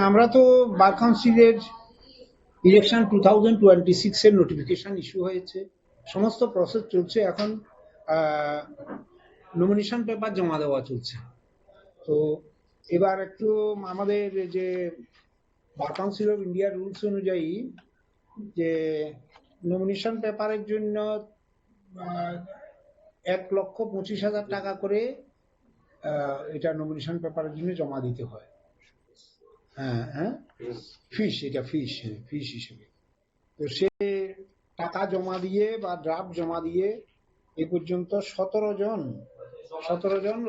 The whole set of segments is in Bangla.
আমরা তো বার কাউন্সিলের ইলেকশন 2026 এর নোটিফিকেশন ইস্যু হয়েছে, সমস্ত প্রসেস চলছে এখন। নমিনেশন পেপার জমা দেওয়া চলছে। তো এবার একটু আমাদের যে bar council of India rules অনুযায়ী যে নমিনেশন পেপারের জন্য 1,25,000 টাকা করে এটা নমিনেশন পেপারের জন্য জমা দিতে হয়। হ্যাঁ, ফিস, এটা ফিস হিসেবে। তো সে টাকা জমা দিয়ে বা ড্রাফট জমা দিয়ে এ পর্যন্ত 17 জন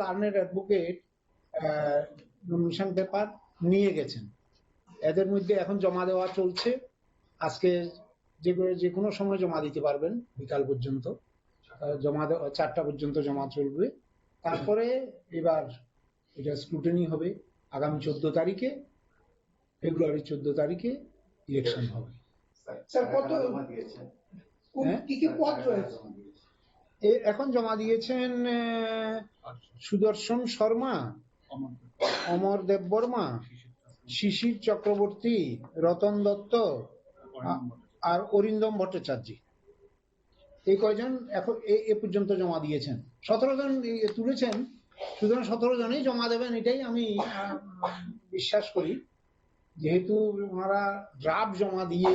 লার্নেড অ্যাডভোকেট নমিনেশন পেপার নিয়ে গেছেন। এদের মধ্যে এখন জমা দেওয়া চলছে। আজকে যে কোনো সময় জমা দিতে পারবেন, বিকাল পর্যন্ত জমা দেওয়া, 4টা পর্যন্ত জমা চলবে। তারপরে এবার এটা স্ক্রুটিনি হবে। আগামী 14 তারিখে, ফেব্রুয়ারি 14 তারিখে ইলেকশন হবে। এখন জমা দিয়েছেন সুদর্শন শর্মা, অমর দেববর্মা, শিশির চক্রবর্তী, রতন দত্ত আর অরিন্দম ভট্টাচার্য। এই কয়জন এখন এ পর্যন্ত জমা দিয়েছেন। 17 জন তুলেছেন, সুতরাং 17 জনই জমা দেবেন, এটাই আমি বিশ্বাস করি। যেহেতু ওনারা ড্রাফট জমা দিয়ে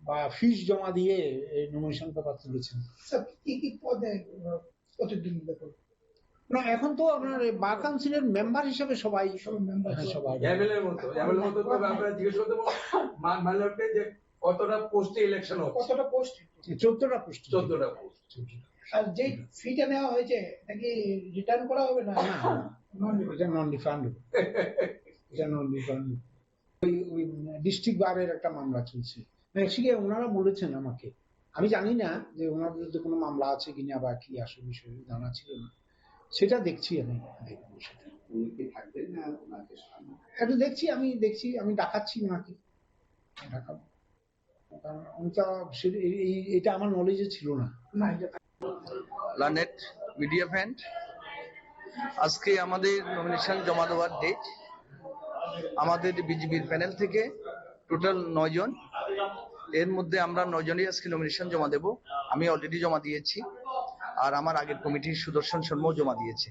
বা ফিস জমা দিয়ে এই নমিনেশন পেপার তুলেছেন। কি পদে না, এখন তো আপনার বার কাউন্সিলের মেম্বার হিসেবে সবাই কতটা পোস্টে ইলেকশন হচ্ছে, কতটা পোস্ট, 14টা পোস্ট। আর যে ফিটা নেওয়া হয়েছে এটা কি রিটার্ন করা হবে না? এটা নন রিফান্ড। এটা নন রিফান্ড। ওই ডিস্ট্রিক্ট বারের একটা মামলা চলছে। ওনারা বলেছেন আমাকে, আমি জানি না যে ওনার বিরুদ্ধে কোনো মামলা আছে কিনা বা কি আসল বিষয়ে জানা ছিল না। সেটা দেখছি, আমি দেখবো সেটা। এটা দেখছি, আমি দেখাচ্ছি ওনাকে, দেখাবো। এটা আমার নলেজে ছিল না। লার্নেড মিডিয়া ফ্রেন্ড, আজকে আমাদের নমিনেশন জমা দেওয়ার ডেট। আমাদের বিজেপির প্যানেল থেকে টোটাল 9 জন, এর মধ্যে আমরা 9 জনই আজকে নমিনেশন জমা দেব। আমি অলরেডি জমা দিয়েছি, আর আমার আগের কমিটির সুদর্শন শর্মাও জমা দিয়েছে।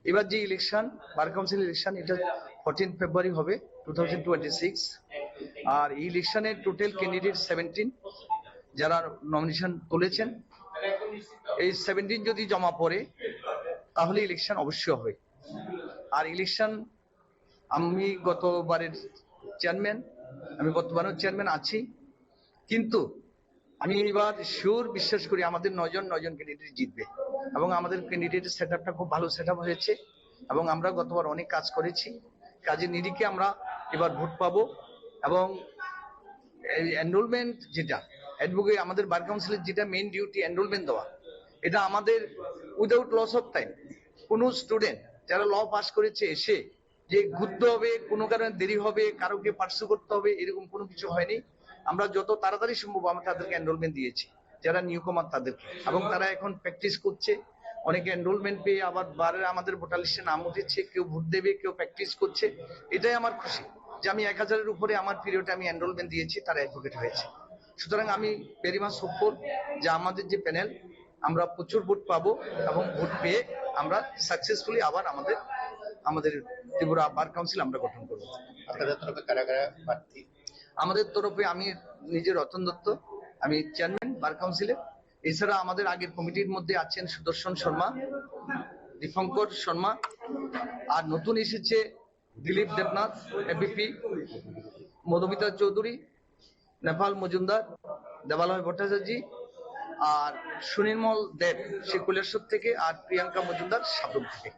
এবার যে ইলেকশন, বার কাউন্সিল ইলেকশন, এটা 14 ফেব্রুয়ারি হবে 2026। আর এই ইলেকশনের টোটাল ক্যান্ডিডেট 17 যারা নমিনেশন তুলেছেন। এই 17 যদি জমা পড়ে তাহলে ইলেকশন অবশ্যই হবে। আর ইলেকশন, আমি গতবারের চেয়ারম্যান, আমি বর্তমানেও চেয়ারম্যান আছি, কিন্তু আমি এবার শিওর বিশ্বাস করি আমাদের 9 জন ক্যান্ডিডেট জিতবে। এবং আমাদের ক্যান্ডিডেটের সেট আপটা খুব ভালো সেট আপ হয়েছে, এবং আমরা গতবার অনেক কাজ করেছি। কাজের নিরিখে আমরা এবার ভোট পাবো। এবং এনরোলমেন্ট যেটা অ্যাডভোকেট, আমাদের বার কাউন্সিলের যেটা মেইন ডিউটি এনরোলমেন্ট দেওয়া, এটা আমাদের উইদাউট লস অফ টাইম। কোনো স্টুডেন্ট যারা ল পাস করেছে এসে যে ঘুরতে হবে, কোনো কারণে দেরি হবে, কারোকে পার্সু করতে হবে, এরকম কোনো কিছু হয়নি। আমরা যত তাড়াতাড়ি সম্ভব আমরা তাদেরকে এনরোলমেন্ট দিয়েছি, যারা নিউকমার তাদেরকে, এবং তারা এখন প্র্যাকটিস করছে। অনেকে এনরোলমেন্ট পেয়ে আবার বারে আমাদের ভোটার লিস্টে নাম উঠেছে, কেউ ভোট দেবে, কেউ প্র্যাকটিস করছে। এটাই আমার খুশি যে আমি 1000-এর উপরে আমার পিরিয়ডে আমি এনরোলমেন্ট দিয়েছি, তারা অ্যাডভোকেট হয়েছে। সুতরাং আমি ভেরি মাচ হোপফুল যে আমাদের যে প্যানেল, আমরা প্রচুর ভোট পাবো, এবং ভোট পেয়ে আমরা সাকসেসফুলি আবার আমাদের ত্রিপুরা বার কাউন্সিল আমরা গঠন করবো। আপনাদের তরফে কারা কারা প্রার্থী? আমাদের তরফে আমি নিজে রতন দত্ত, আমি চেয়ারম্যান বার কাউন্সিলের। এছাড়া আমাদের আগের কমিটির মধ্যে আছেন সুদর্শন শর্মা, দীপঙ্কর শর্মা, আর নতুন এসেছে দিলীপ দেবনাথ এবিপি, মধুমিতা চৌধুরী, নেপাল মজুমদার, দেবালয় ভট্টাচার্য, আর সুনির্মল দেব সে কৈলাসর থেকে, আর প্রিয়াঙ্কা মজুমদার সাবরুম থেকে।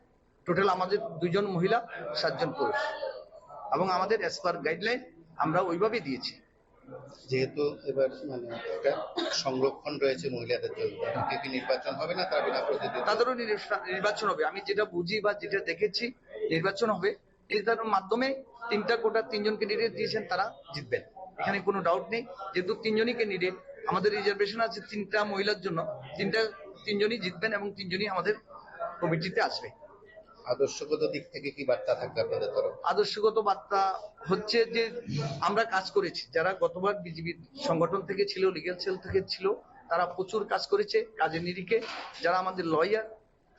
টোটাল আমাদের 2 জন মহিলা, 7 জন পুরুষ, এবং আমাদের অ্যাজ পার গাইডলাইন আমরা ওইভাবেই দিয়েছি। যেহেতু এবার একটা সংরক্ষণ রয়েছে মহিলাদের জন্য, কি নির্বাচন হবে না? তাদেরও নির্বাচন হবে। আমি যেটা বুঝি বা যেটা দেখেছি, নির্বাচন হবে। এটার মাধ্যমে 3টা কোটা 3 জন ক্যান্ডিডেট দিয়েছেন, তারা জিতবেন, এখানে কোনো ডাউট নেই। যেহেতু 3 জনই ক্যান্ডিডেট, আমাদের রিজার্ভেশন আছে 3টা মহিলার জন্য, 3 জনই জিতবেন এবং 3 জনই আমাদের কমিটিতে আসবে। আদর্শগত দিক থেকে কি বার্তা থাকবে আপনাদের তরফ? আদর্শগত বার্তা হচ্ছে যে আমরা কাজ করেছি, যারা গতবার বিজেপি সংগঠন থেকে ছিল, লিগ্যাল সেল থেকে ছিল, তারা প্রচুর কাজ করেছে কাজের নিরিখে। যারা আমাদের লয়ার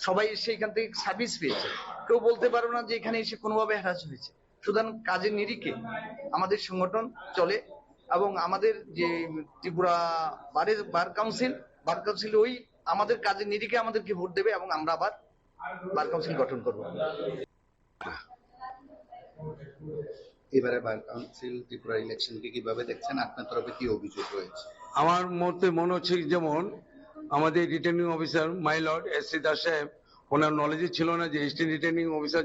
সবাই এসে এখান থেকে সার্ভিস পেয়েছে, কেউ বলতে পারবে না যে এখানে এসে কোনোভাবে হ্যারাস হয়েছে। সুতরাং কাজের নিরিখে আমাদের সংগঠন চলে। এবং আমাদের যে ত্রিপুরা বার কাউন্সিল ওই আমাদের কাজের নিরিখে আমাদেরকে ভোট দেবে এবং আমরা আবার বার কাউন্সিল গঠন করবো। এবারে বার কাউন্সিল ত্রিপুরা ইলেকশনকে কিভাবে দেখছেন? আপনার তরফে কি অভিযোগ রয়েছে? আমার মতে মনে হচ্ছে যেমন আমাদের returning officer my lord S C. Das সাহেব, ওনার নলেজই ছিল না যে এসটি রিটার্নিং অফিসার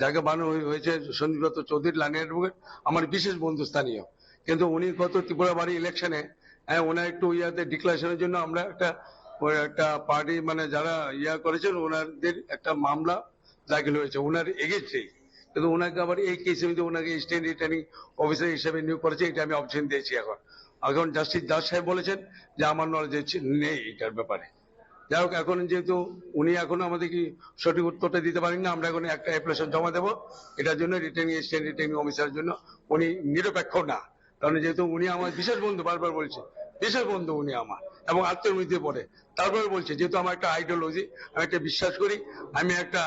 যাকে বানানো হয়েছে সন্দীপ দত্ত চৌধুরী লাইন অ্যাডভোকেট, আমার বিশেষ বন্ধু স্থানীয়। কিন্তু উনি গত ত্রিপুরা বাড়ি ইলেকশনে ওনার একটু ইয়াতে ডিক্লারেশনের জন্য আমরা একটা পার্টি মানে যারা করেছেন ওনাদের একটা মামলা দাখিল হয়েছে ওনার এগেন্স্টেই। কিন্তু ওনাকে আবার এই কেসের মধ্যে ওনাকে স্টেট রিটার্নিং অফিসার হিসেবে নিয়োগ করেছে, এটা আমি অপশন দিয়েছি। এখন জাস্টিস দাস সাহেব বলেছেন যে আমার নলেজ নেই এটার ব্যাপারে। যাই হোক, এখন যেহেতু উনি এখনো আমাদের কি সঠিক উত্তরটা দিতে পারেন না, আমরা এখন একটা অ্যাপ্লিকেশন জমা দেবো এটার জন্য স্টেট রিটার্নিং অফিসারের জন্য। উনি নিরপেক্ষ না, কারণ যেহেতু উনি আমার বিশেষ বন্ধু, বারবার বলছে বিশেষ বন্ধু উনি আমার এবং আত্মীয় মধ্যে পড়ে। তারপরে বলছে যেহেতু আমার একটা আইডিওলজি, আমি একটা বিশ্বাস করি, আমি একটা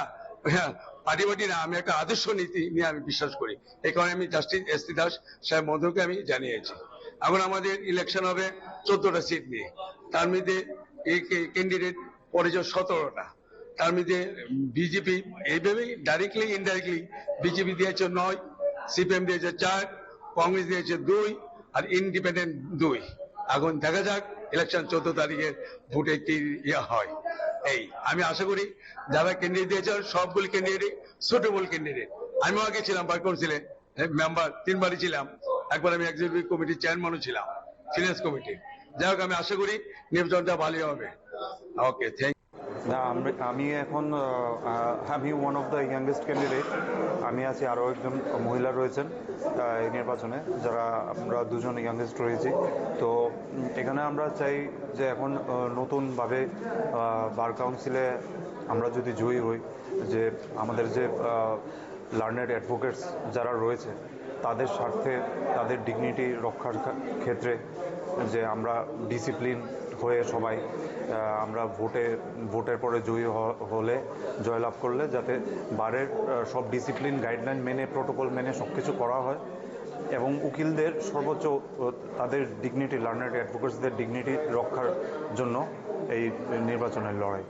পার্টি না, আমি একটা আদর্শ নীতি নিয়ে আমি বিশ্বাস করি। এই কারণে আমি জাস্টিস এস.সি. দাস সাহেব মহোদয়কে আমি জানিয়েছি। এখন আমাদের ইলেকশন হবে 14টা সিট নিয়ে, তার মধ্যে এই ক্যান্ডিডেট পড়েছে 17টা। তার মধ্যে বিজেপি এইভাবেই ডাইরেক্টলি ইনডাইরেক্টলি বিজেপি দিয়েছে 9, সিপিএম দিয়েছে 4, কংগ্রেস দিয়েছে 2 আর ইন্ডিপেন্ডেন্ট 2। এখন দেখা যাক ইলেকশন 14 তারিখের ভোটে কি হয়। আমি আশা করি যারা ক্যান্ডিডেট দিয়েছে সবগুলি ক্যান্ডিডেট সুটেবল ক্যান্ডিডেট। আমিও আগে ছিলাম বার কাউন্সিলে মেম্বার, 3 বারই ছিলাম। একবার আমি এক্সিকিউটিভ কমিটির চেয়ারম্যানও ছিলাম, ফিনান্স কমিটি। যাই হোক, আমি আশা করি নির্বাচনটা ভালোই হবে। ওকে, থ্যাংক না, আমি এখন আমি one of the youngest candidate. আমি আছি, আরও একজন মহিলা রয়েছেন এই নির্বাচনে, যারা আমরা দুজন ইয়াংগেস্ট রয়েছি। তো এখানে আমরা চাই যে এখন নতুনভাবে বার কাউন্সিলে আমরা যদি জয়ী হই, যে আমাদের যে লার্নেড অ্যাডভোকেটস যারা রয়েছে তাদের স্বার্থে, তাদের ডিগনিটি রক্ষার ক্ষেত্রে যে আমরা ডিসিপ্লিন হয়ে সবাই আমরা ভোটের পরে জয়ী হলে, জয়লাভ করলে যাতে বারের সব ডিসিপ্লিন গাইডলাইন মেনে, প্রোটোকল মেনে সব কিছু করা হয় এবং উকিলদের সর্বোচ্চ তাদের ডিগনিটি, লার্নার অ্যাডভোকেটসদের ডিগনিটি রক্ষার জন্য এই নির্বাচনের লড়াই।